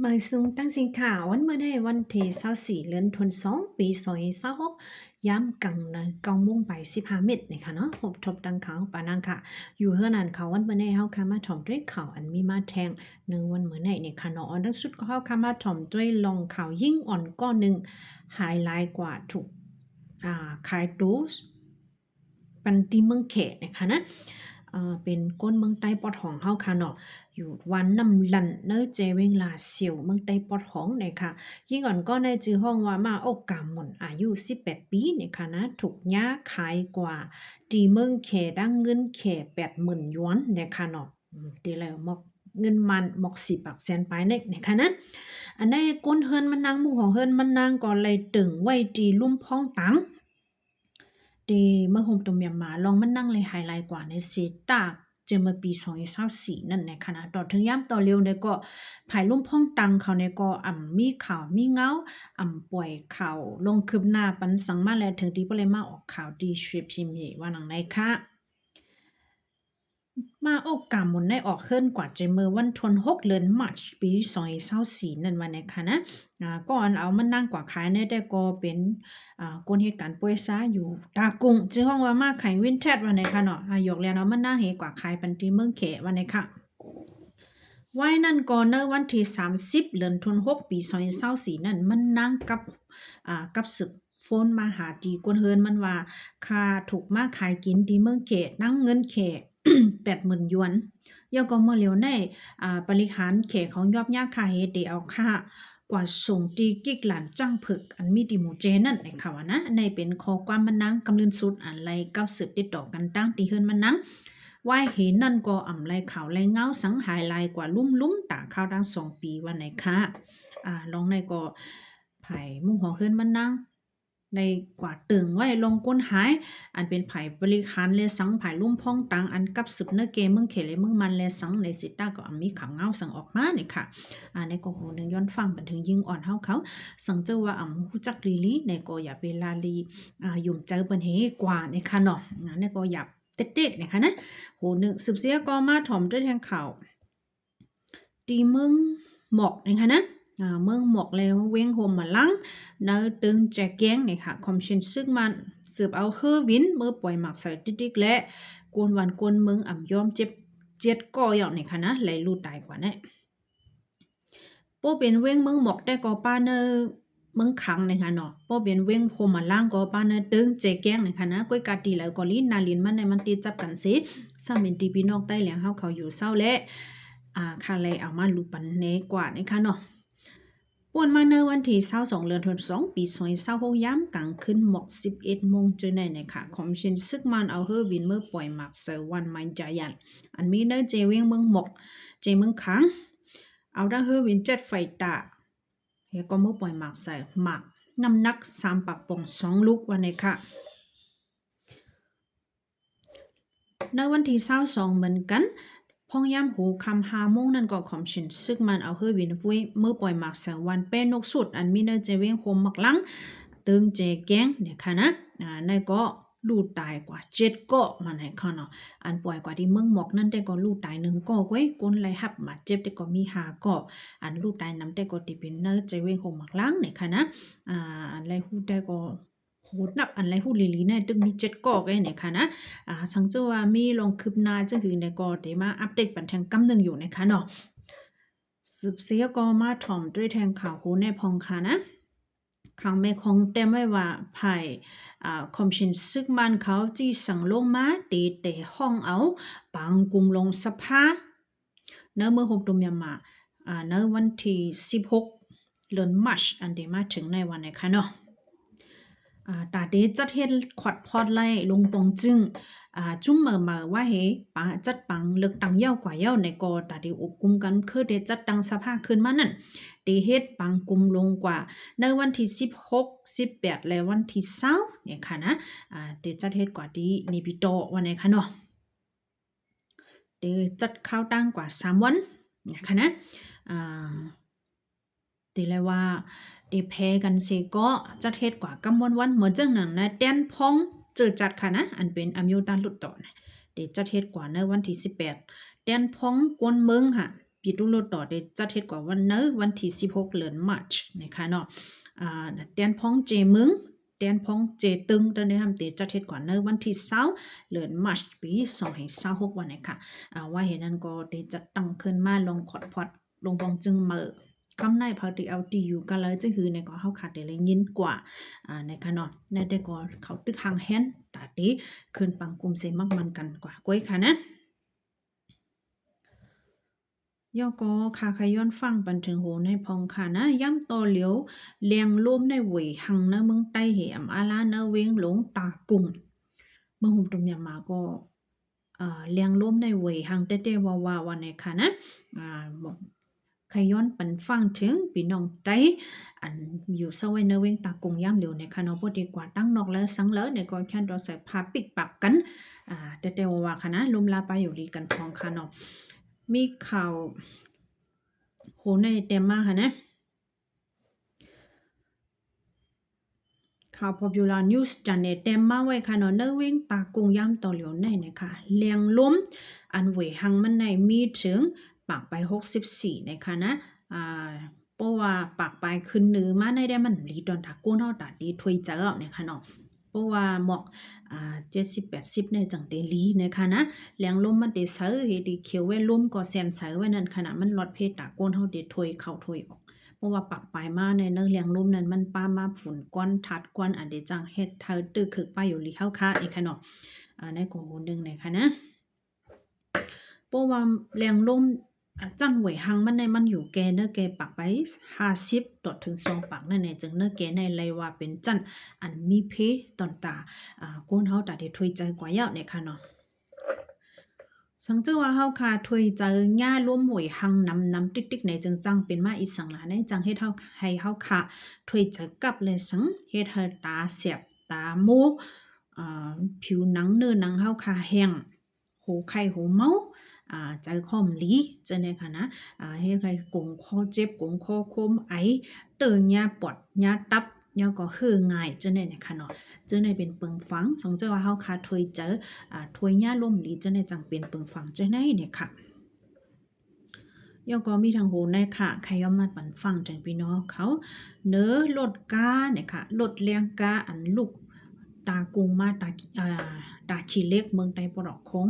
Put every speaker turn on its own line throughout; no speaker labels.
มาซุงตั้งสินข่าววันเมื่อได้วันที่24เดือนธันวาคมปี2026ย้ำกังใน9 โมงไป15เม็ดนะคะเนาะพบทบตังข่าวปานังค่ะอยู่เฮือนันข่าววันเมื่อได้เฮาค่ะมาถ่อมด้วยข่าวอันมีมาแทงในวันเมื่อได้เนี่ยค่ะเนาะอันดังสุดก็เฮาค่ะมาถ่อมด้วยลองข่าวยิ่งอ่อนก้อนหนึ่งไฮไลท์กว่าถูกคายตูสปันติเมืองเขตนะคะนะเป็นก้นเมืองใต้ปอดของเฮาค่ะเนาะอยู่วันนำลันเนอเจเวงลาเสียวเมืองใต้ปอดของนะคะยิ่งก่อนก็ในจือห้องว่ามาโอกาหมุนอายุ18ปีนะคะนะถูกย้าขายกว่าตีเมืองเขดังเงินเข80,000หยวนนะคะเนาะตีแล้วมอกเงินมันหมอก10%ไปนะคะนะอันนี้ก้นเฮิรนมันนางหมู่ของเฮิรนมันนางก็เลยตึงไว้ตีลุ่มพ้องตังดีเมื่อโฮมตัวเมียมาลองมันนั่งเลยไฮไลท์กว่าในเซตากเจอมาปี2024นั่นในขณะต่อถึงย้ำต่อเร็วเนี่ยก็ภายลุ่มพ่องตังเขาเนี่ยก็มีข่าวมีเงาป่วยข่าวลงคืบหน้าปันสังมาแล้วถึงที่บ่เลยมาออกข่าวดีช่วยพิมพ์ว่าหนังในค่ะมาโอกาสหมุนได้ออกขึ้นกว่าใจมือวันทน6เดือนมาร์ชปี2024นั่นวันนะคะนะก่อนเอามันนั่งกว่าขายเนี่ยได้ก็เป็นกลเหตุการณ์ป่วยซาอยู่ตากุงจื้อห้องว่ามาขายวินเทจวันไหนคะเนาะยกแล้วเนาะมันนั่งเหกว่าขายปันทีเมืองเขวันไหนค่ะไว้นั่นก่อนเนอะวันที่30เดือนธันวาคมปี2024นั่นมันนั่งกับศึกโฟนมาหาตีกวนเฮินมันว่าค่าถูกมาขายกินที่เมืองเขนั่งเงินเข80,000หยวนยอก็เมื่อเร็วในบริหารเขของยอบยากค่าเฮดเอาค่ากว่าส่งตีกิกหลานจ้างผึกอันมีติหมูเจนั่นในข่าวนะในเป็นข้อความมันนังกำลืนสุดอันไรกับสืบติดต่อกันตั้งตีเฮิรนมันนังว่าเห็นนั่นก็ไรข่าวไรเงาสังหายลายกว่าลุ่มตาข้าวดัง2 ปีวันไหนค่ะลองในก็ไผ่มุ่งของเฮิรนมันนังในกว่าตึงไว้ลงก้นหายอันเป็นไผ่บริคารเลสังไผ่ลุ่มพ่องตังอันกับสืบเนเกมึงเขเลมึงมันเลสังในสิต้าก็มีข่าวเงาสังออกมาเนี่ยค่ะในก็โหนึงย้อนฟังบันทึงยิงอ่อนเฮาเขาสังเจอว่าฮู้จักลีลีในก็อย่าเวลาลียุ่มเจอปัญหากว่าในค่ะเนาะในก็อย่าเต๊ะๆนะคะนะโหนึงสืบเสียก็มาถ่อมด้วยแทงข่าวตีมึงหมอกนะคะนะเมืองหมอกแล้วเว้งโฮมมาลังเนื้อตึงแจกแกงเนี่ยค่ะคอมชินซึ่งมันสืบเอาเฮอวินเมื่อปล่อยหมักใส่ติ๊กและกวนวันกวนเมืองยอมเจ็ดก่ออย่างเนี่ยค่ะนะไหลลูตายกว่าเนี่ยโปเป็นเว้งเมืองหมอกได้ก็ป้าเนอเมืองขังนะคะเนาะโปเป็นเว้งโฮมมาลังก็ป้าเนอตึงแจกแกงนะคะนะก้อยกาตีแล้วก็ลินนาลินมันในมันตีจับกันสิสามินตีพี่นอกใต้แหลงเฮาเขาอยู่เศร้าและค่ะเลยเอามาลูปันเนกว่านะคะเนาะป่วนมาเนวันที่22เดือนธันวาคมปี2026ย้ำกลางคืนหมอก11 โมงเจอในนะคะคอมชินซึกมันเอาเฮอวินเมื่อปล่อยหมักเซวันมันจายันอันมีเนเจเวงเมืองหมอกเจเมืองขังเอาได้เฮอวินเจ็ดไฟตาเฮก็เมื่อปล่อยหมักใส่หมักน้ำหนัก3 ปักป่อง2 ลูกวันนี้ค่ะในวันที่22เหมือนกันพ้องย่ำหูคำ5 โมงนั่นก็คอมชินซึกมันเอาเฮอวินฟุยเมื่อปล่อยหมักแสงวันเป็นนกสุดอันมีเนเจเวงโคมมักลังตึงเจแกงเนี่ยค่ะนะนั่นก็ลูดตายกว่า7ก็มาไหนค่ะเนาะอันปล่อยกว่าที่เมืองหมอกนั่นแต่ก็ลูดตาย1ก็ก้อยก้นไหลหับมาเจ็บแต่ก็มี5ก็อันลูดตายน้ำแต่ก็ติเป็นเนเจเวงโคมมักลังเนี่ยค่ะนะอันไหลหูแต่ก็โหดนับอันไรหูลีลีเนี่ยตึงมี7 กอกเนี่ยค่ะนะสังเจอว่ามีลองคืบหน้าจะคือในก็ได้มาอัปเดตบันเทิงกำหนึ่งอยู่นะคะเนาะสืบเสียก็มาถ่อมด้วยแทงข่าวหูในพองค่ะนะข่าวแม่ของเต็มไว้ว่าภายคอมชินซึกมันเขาจีสั่งลงมาตีเตะห้องเอาปังกุมลงสภาเนื้อเมื่อ6 ตุลาคมมาเนื้อวันที่16เดือนมาร์ชอันเดมาถึงในวันไหนคะเนาะตาเดจัดเฮ็ดขวัดพอดไล่ลงปองจึงจุ้มเหมอว่าเฮปาจัดปังเลือกตังเย้ากว่าเย้าในกอตาเดอบกุมกันคือเดจัดตังสภาขึ้นมานั่นเดเฮ็ดปังกุมลงกว่าในวันที่16 18และวันที่20เนี่ยค่ะนะเดจัดเฮ็ดกว่าดีนิบิโตวันไหนคะเนาะเดจัดข้าวตั้งกว่า3 วันเนี่ยค่ะนะตีเลยว่าดีเพกันเซก็จัดเฮ็ดกว่ากำวันเหมือนจังหนังนะแดนพองเจอจัดค่ะนะอันเป็นอำยูตันหลุดต่อนะเดี๋ยวจัดเฮ็ดกว่าในวันที่18แดนพองกวนเมืองค่ะ ปีตุโลต่อได้จัดเฮ็ดกว่าวันเนอวันที่16เดือนมาร์ชนะคะเนาะแดนพ้องเจมึงแดนพ้องเจตึงตอนนี้ทำตีจัดเฮ็ดกว่าเนอวันที่20เดือนมาร์ชปี2026วันนี้ค่ะว่าเห็นนั้นก็ได้จัดตั้งขึ้นมาลงคอร์ดพอดลงบองจึงเมื่อคำในพอดีเอาตีอยู่กันเลยจะคือในก็เขาขาดได้เลยยินกว่านะคะเนาะในแต่ก็เขาตึกหางแฮนตาตีขึ้นปังกุมเซมักมันกันกว่าก้อยค่ะนะย่อก็คาขย้อนฟังปันถึงโหในพองค่ะนะย่ำโตเหลียวเลียงร่วมในเหวยหังนะเมืองใต้เหอำอาลาเนเวงหลงตากุ่มเมืองหุมตุมยามาก็เลียงร่วมในเหวยหังเต้ๆว่าวันในค่ะนะขย้อนปันฟังถึงพี่น้องใต้อันอยู่เซาไว้เนเวงตากุ่งย่ำเหลียวในค่ะเนาะบ่ดีกว่าตั้งนอกแล้วสังเลอในก็แค่ดอใส่พาปิกปักกันเต้ๆว่าค่ะนะลุมลาไปอยู่ดีกันพองค่ะเนาะมีข่าวโหในเต็มมากค่ะนะข่าว Popular News จันเนเต็มมาไว้ค่ะเนาะเนวิ่งตากงย่ำต่อเหลียวในนะคะเลียงล้มอันเวหังมันในมีถึงปากไป64นะคะนะเพราะว่าปากไปขึ้นเนื้อมาในได้มันลีตอนตาก้นเฮาตาดีถวยเจอนะคะเนาะเพราะว่าหมอก70-80ในจังเดลีนะคะนะแรงลมมันเดเซอเฮดีเขียวไว้ลมก็แซนเซอไว้นั่นขณะมันลดเพศตาก้นเฮาเดถวยเข้าถวยออกเพราะว่าปักปลายมาในเนื้อเลี้ยงลมนั้นมันป้ามาฝุ่นก้อนทัดก้อนอันเดจังเฮ็ดเธอตึกคือป้าอยู่ลีเฮาค่ะอีกค่ะเนาะในกองนึงไหนค่ะนะเพราะว่าแรงลมจังหวยหังมันในมันอยู่แกเนื้อแกปักไป50ต่อถึง2ปักนั่นเองจึงเนื้อแกในเลยว่าเป็นจันอันมีเพตอนตาก้นเฮาตาได้ถวยใจกว่ายาวเนี่ยค่ะเนาะสังเจอว่าเฮาค่ะถวยใจญ่าร่วมหวยหังนำติ๊กๆในจึงจังเป็นมาอีสังหลาในจังเฮ็ดเฮาให้เฮาค่ะถวยใจกับเลยสังเฮ็ดให้ตาเสียบตามูกผิวหนังเนื้อหนังเฮาค่ะแห้งหูไข้หูเมาใจคอมลีจะเนี่ยค่ะนะเฮ็ดให้กงคอเจ็บกงคอคมไอเตือนยาปอดยาตับยาก็คือง่ายจะเนี่ยค่ะเนาะจะเนี่ยเป็นเปิงฟังสงเจอว่าเฮาคาถวยเจอถวยยาลมลีจะเนี่ยจังเป็นเปิงฟังจะเนี่ยค่ะยก็มีทางโหในค่ะใครย่อมมาปันฟังถึงพี่น้องเขาเนื้อลดกาเนี่ยค่ะลดเลี้ยงกาอันลูกตากุงมาตาขี้เล็กเมืองไต้ปลอกคง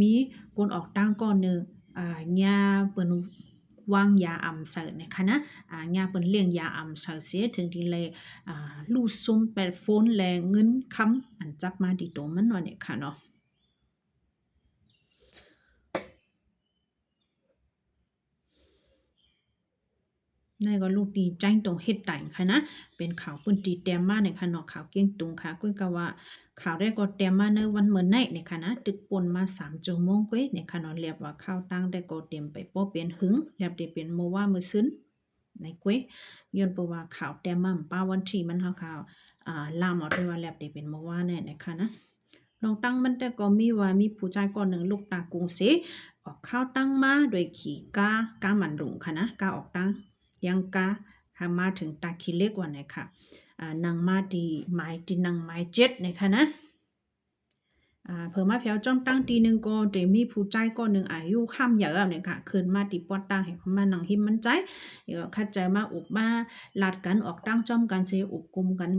มีคนออกตั้งก่อนหนึ่งยาเปิ้นวางยาอำเสร์นะคะนะยาเปิ้นเลี้ยงยาอำเสร์เสียถึงที่เลยลู่ซุ่มแปดโฟนแลเงินคำอันจับมาดีตรงมันว่าเนี่ยค่ะเนาะนั่นก็ลูกดีใจตรงเฮ็ดแต่งค่ะนะเป็นข่าวปื้นตีแต้มมาเนี่ยค่ะเนาะข่าวเก่งตุงค่ะกุ้ยก็ว่าข่าวได้ก็แต้มมาในวันเหมือนไหนเนี่ยค่ะนะตึกปนมา3ชั่วโมงกุ้ยเนี่ยค่ะเนาะเรียบว่าข่าวตั้งได้ก็เตรียมไปป้อเปลี่ยนหึงเรียบได้เป็นเมื่อว่ามื้อซึนในกุ้ยย้อนเพราะว่าข่าวแต้มมาป้าวันที่มันเฮาข่าวลามเอาด้วยว่าเรียบได้เป็นเมื่อว่าเนี่ยนะคะนะลองตั้งมันแต่ก็มีว่ามีผู้ชายก่อนหนึ่งลูกตากรุงเสออกข้าวตั้งมาโดยขี่กาหมันรุงค่ะนะกาออกตั้งยังกาหามาถึงตาคิเล็กวันไหนค่ะนางมาดีไม้ดีนางไม้เจ็ดนะคะนะเพิ่มมาเพียวจ้องตั้งตีหนึ่งก็โดยมีผู้ใจก็หนึ่งอายุข้ามเยอะเนี่ยค่ะขึ้นมาตีปอดตั้งให้เขามานังหิมมันใจเดี๋ยวคัดใจมาอุบมาลาดกันออกตั้งจ้อมกันเสียอุบกุมกัน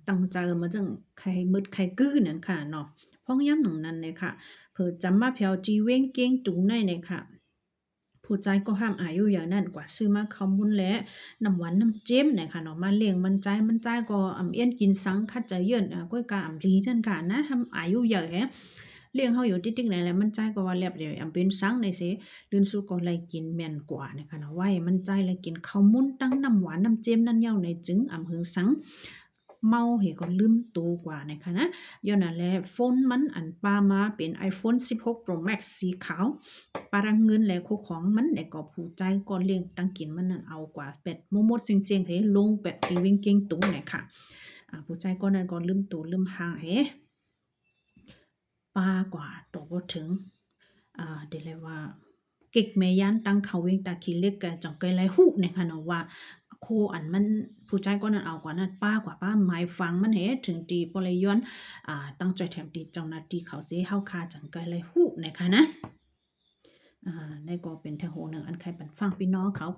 ตั้งใจมาจังใครมืดใครกื้อนั่นค่ะเนาะพ้องย้ำหนึ่งนั้นเลยค่ะเพิ่จำมาเพียวจีเว้งเก้งตุงในเนี่ยค่ะผู้ใจก็ห้ามอายุอย่างนั้นกว่าซื้อมาคำบุญและน้ำหวานน้ำเจ้มเนี่ยค่ะเนาะมาเลี้ยงมันใจก็เอี้ยนกินสังคัดใจเยินก้อยกาลีนั่นค่ะนะทำอายุเยอะแฮะเลี้ยงเฮาอยู่ติ๊กๆไหนแหละมันใจก็ว่าเรียบเดี๋ยวเป็นสังในเสลื่นสู้ก็เลยกินแม่นกว่านะคะเนาะไว้มันใจเลยกินข้าวมุ้นตั้งน้ำหวานน้ำเจ้มนั่นเย้าในจึงหึงสังเมาเหก็ลืมตัวกว่านะคะนะย้อนนั่นแหละโฟนมันอันปามาเป็น iPhone 16 Pro Max สีขาวปารังเงินและคู่ของมันแต่ก็ผู้ใจก็เลี้ยงตั้งกินมันนั่นเอากว่าเป็ดมมดเสียงๆเฮลงเป็ดที่วิ่งเก่งตุ้งเนี่ยค่ะผู้ใจก็นั่นก็ลืมตัวลืมห่างเฮปากว่าตัวบ่ถึงเดี๋ยวเลยว่าเก็กแม่ย่านตั้งเขาเวงตาขี้เล็กกะจังไกไหลฮู้เนี่ยค่ะเนาะว่าโคอันมันผู้ใจก็นั่นเอากว่านั้นป้ากว่าป้าหมายฟังมันเฮ็ดถึงตีปลย้อนตั้งใจแถมตีเจ้าหน้าที่เขาสิเฮาคาจังไกไหลฮู้เนี่ยค่ะนะ ในก็เป็นทางโหหนึ่งอันใครปันฟังพี่น้องเขา